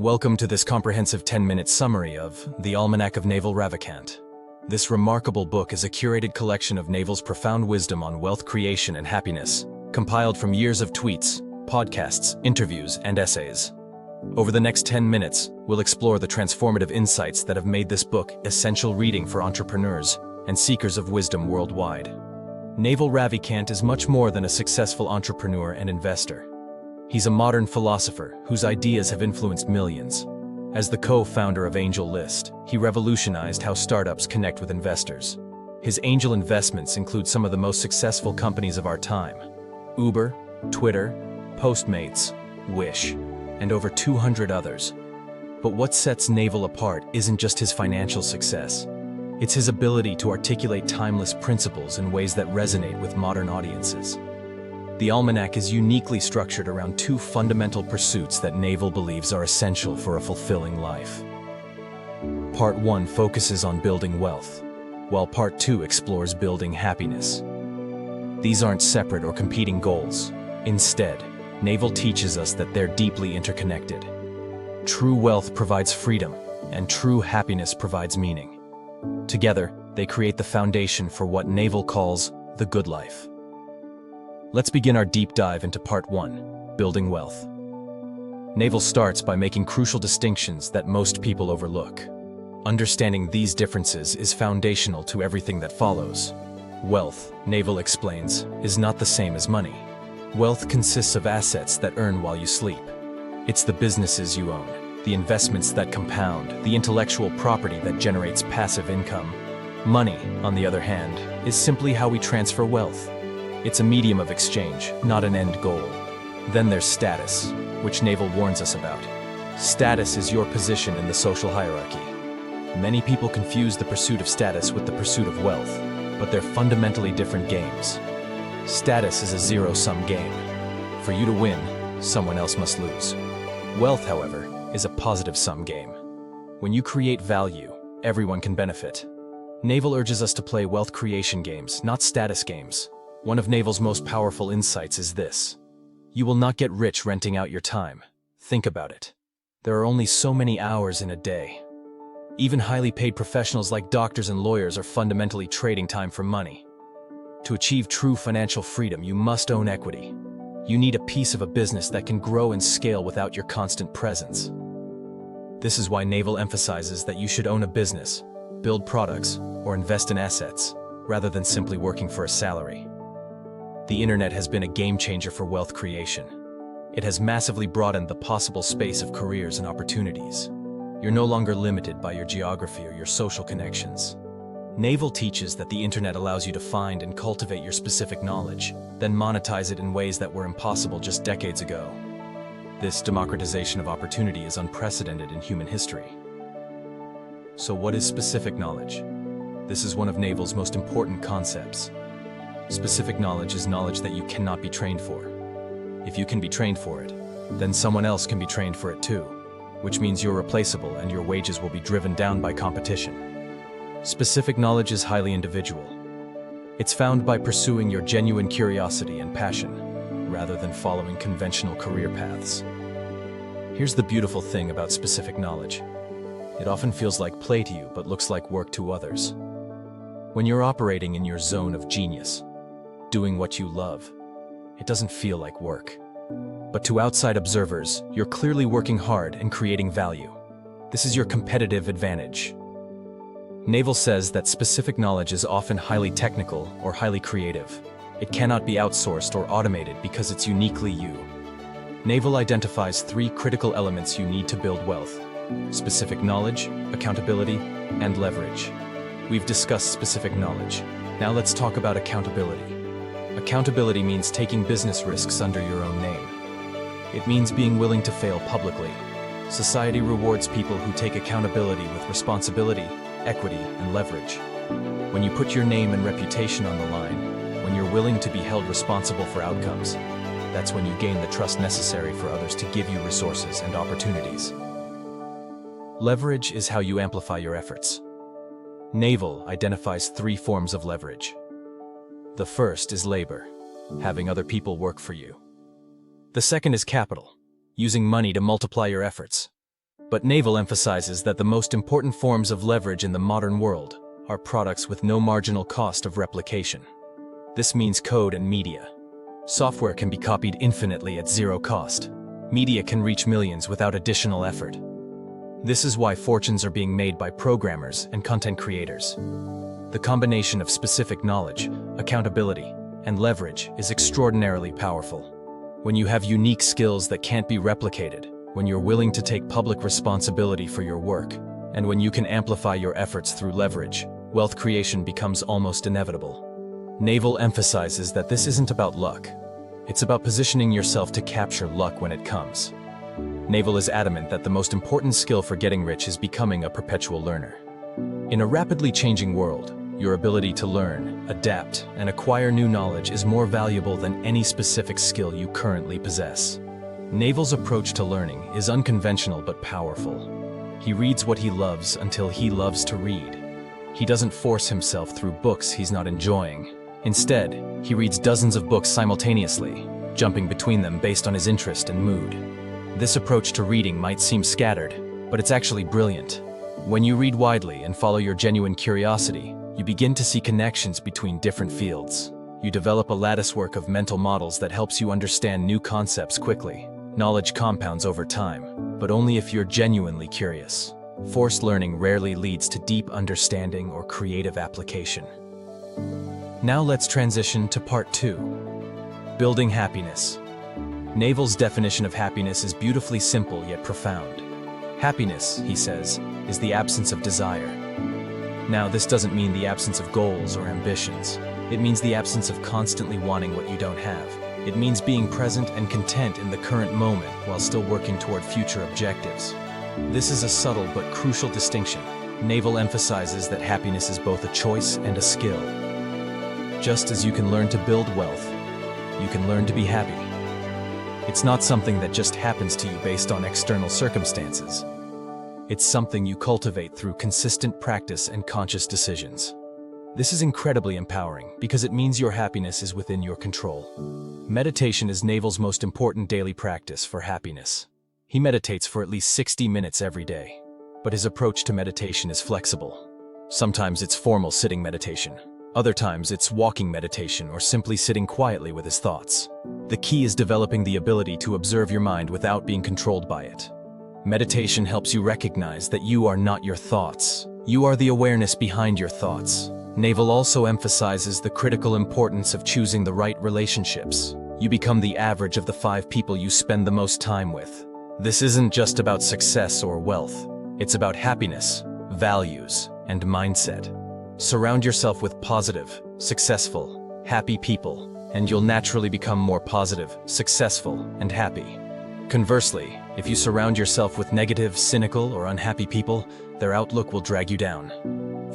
Welcome to this comprehensive 10-minute summary of the Almanac of Naval Ravikant. This remarkable book is a curated collection of Naval's profound wisdom on wealth creation and happiness, compiled from years of tweets, podcasts, interviews, and essays. Over the next 10 minutes, we'll explore the transformative insights that have made this book essential reading for entrepreneurs and seekers of wisdom worldwide. Naval Ravikant is much more than a successful entrepreneur and investor. He's a modern philosopher whose ideas have influenced millions. As the co-founder of Angel List, he revolutionized how startups connect with investors. His angel investments include some of the most successful companies of our time: Uber, Twitter, Postmates, Wish, and over 200 others. But what sets Naval apart isn't just his financial success. It's his ability to articulate timeless principles in ways that resonate with modern audiences. The Almanac is uniquely structured around two fundamental pursuits that Naval believes are essential for a fulfilling life. Part 1 focuses on building wealth, while Part 2 explores building happiness. These aren't separate or competing goals. Instead, Naval teaches us that they're deeply interconnected. True wealth provides freedom, and true happiness provides meaning. Together, they create the foundation for what Naval calls the good life. Let's begin our deep dive into Part 1, Building Wealth. Naval starts by making crucial distinctions that most people overlook. Understanding these differences is foundational to everything that follows. Wealth, Naval explains, is not the same as money. Wealth consists of assets that earn while you sleep. It's the businesses you own, the investments that compound, the intellectual property that generates passive income. Money, on the other hand, is simply how we transfer wealth. It's a medium of exchange, not an end goal. Then there's status, which Naval warns us about. Status is your position in the social hierarchy. Many people confuse the pursuit of status with the pursuit of wealth, but they're fundamentally different games. Status is a zero-sum game. For you to win, someone else must lose. Wealth, however, is a positive-sum game. When you create value, everyone can benefit. Naval urges us to play wealth creation games, not status games. One of Naval's most powerful insights is this: you will not get rich renting out your time. Think about it. There are only so many hours in a day. Even highly paid professionals like doctors and lawyers are fundamentally trading time for money. To achieve true financial freedom, you must own equity. You need a piece of a business that can grow and scale without your constant presence. This is why Naval emphasizes that you should own a business, build products, or invest in assets, rather than simply working for a salary. The internet has been a game changer for wealth creation. It has massively broadened the possible space of careers and opportunities. You're no longer limited by your geography or your social connections. Naval teaches that the internet allows you to find and cultivate your specific knowledge, then monetize it in ways that were impossible just decades ago. This democratization of opportunity is unprecedented in human history. So what is specific knowledge? This is one of Naval's most important concepts. Specific knowledge is knowledge that you cannot be trained for. If you can be trained for it, then someone else can be trained for it too, which means you're replaceable and your wages will be driven down by competition. Specific knowledge is highly individual. It's found by pursuing your genuine curiosity and passion, rather than following conventional career paths. Here's the beautiful thing about specific knowledge. It often feels like play to you, but looks like work to others. When you're operating in your zone of genius, doing what you love, it doesn't feel like work. But to outside observers, you're clearly working hard and creating value. This is your competitive advantage. Naval says that specific knowledge is often highly technical or highly creative. It cannot be outsourced or automated because it's uniquely you. Naval identifies 3 critical elements you need to build wealth: specific knowledge, accountability, and leverage. We've discussed specific knowledge. Now let's talk about accountability. Accountability means taking business risks under your own name. It means being willing to fail publicly. Society rewards people who take accountability with responsibility, equity, and leverage. When you put your name and reputation on the line, when you're willing to be held responsible for outcomes, that's when you gain the trust necessary for others to give you resources and opportunities. Leverage is how you amplify your efforts. Naval identifies 3 forms of leverage. The first is labor, having other people work for you. The second is capital, using money to multiply your efforts. But Naval emphasizes that the most important forms of leverage in the modern world are products with no marginal cost of replication. This means code and media. Software can be copied infinitely at zero cost. Media can reach millions without additional effort. This is why fortunes are being made by programmers and content creators. The combination of specific knowledge, accountability, and leverage is extraordinarily powerful. When you have unique skills that can't be replicated, when you're willing to take public responsibility for your work, and when you can amplify your efforts through leverage, wealth creation becomes almost inevitable. Naval emphasizes that this isn't about luck. It's about positioning yourself to capture luck when it comes. Naval is adamant that the most important skill for getting rich is becoming a perpetual learner. In a rapidly changing world, your ability to learn, adapt, and acquire new knowledge is more valuable than any specific skill you currently possess. Naval's approach to learning is unconventional but powerful. He reads what he loves until he loves to read. He doesn't force himself through books he's not enjoying. Instead, he reads dozens of books simultaneously, jumping between them based on his interest and mood. This approach to reading might seem scattered, but it's actually brilliant. When you read widely and follow your genuine curiosity, you begin to see connections between different fields. You develop a latticework of mental models that helps you understand new concepts quickly. Knowledge compounds over time, but only if you're genuinely curious. Forced learning rarely leads to deep understanding or creative application. Now let's transition to part 2. Building happiness. Naval's definition of happiness is beautifully simple yet profound. Happiness, he says, is the absence of desire. Now, this doesn't mean the absence of goals or ambitions. It means the absence of constantly wanting what you don't have. It means being present and content in the current moment while still working toward future objectives. This is a subtle but crucial distinction. Naval emphasizes that happiness is both a choice and a skill. Just as you can learn to build wealth, you can learn to be happy. It's not something that just happens to you based on external circumstances. It's something you cultivate through consistent practice and conscious decisions. This is incredibly empowering because it means your happiness is within your control. Meditation is Naval's most important daily practice for happiness. He meditates for at least 60 minutes every day, but his approach to meditation is flexible. Sometimes it's formal sitting meditation. Other times it's walking meditation or simply sitting quietly with his thoughts. The key is developing the ability to observe your mind without being controlled by it. Meditation helps you recognize that you are not your thoughts. You are the awareness behind your thoughts. Naval also emphasizes the critical importance of choosing the right relationships. You become the average of the 5 people you spend the most time with. This isn't just about success or wealth. It's about happiness, values, and mindset. Surround yourself with positive, successful, happy people, and you'll naturally become more positive, successful, and happy. Conversely, if you surround yourself with negative, cynical, or unhappy people, their outlook will drag you down.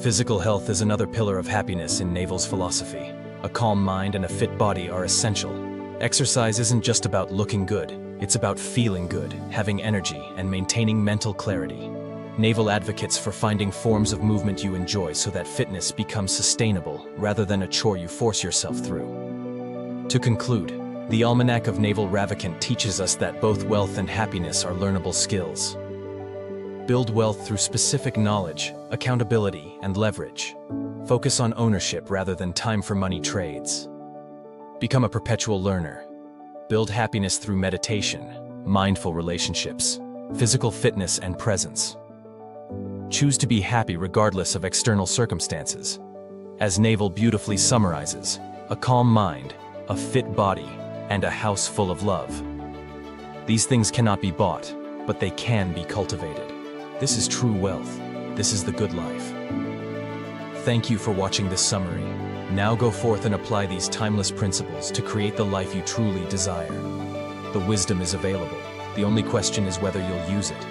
Physical health is another pillar of happiness in Naval's philosophy. A calm mind and a fit body are essential. Exercise isn't just about looking good, it's about feeling good, having energy, and maintaining mental clarity. Naval advocates for finding forms of movement you enjoy so that fitness becomes sustainable rather than a chore you force yourself through. To conclude, the Almanac of Naval Ravikant teaches us that both wealth and happiness are learnable skills. Build wealth through specific knowledge, accountability, and leverage. Focus on ownership rather than time-for-money trades. Become a perpetual learner. Build happiness through meditation, mindful relationships, physical fitness, and presence. Choose to be happy regardless of external circumstances. As Naval beautifully summarizes, a calm mind, a fit body, and a house full of love. These things cannot be bought, but they can be cultivated. This is true wealth. This is the good life. Thank you for watching this summary. Now go forth and apply these timeless principles to create the life you truly desire. The wisdom is available. The only question is whether you'll use it.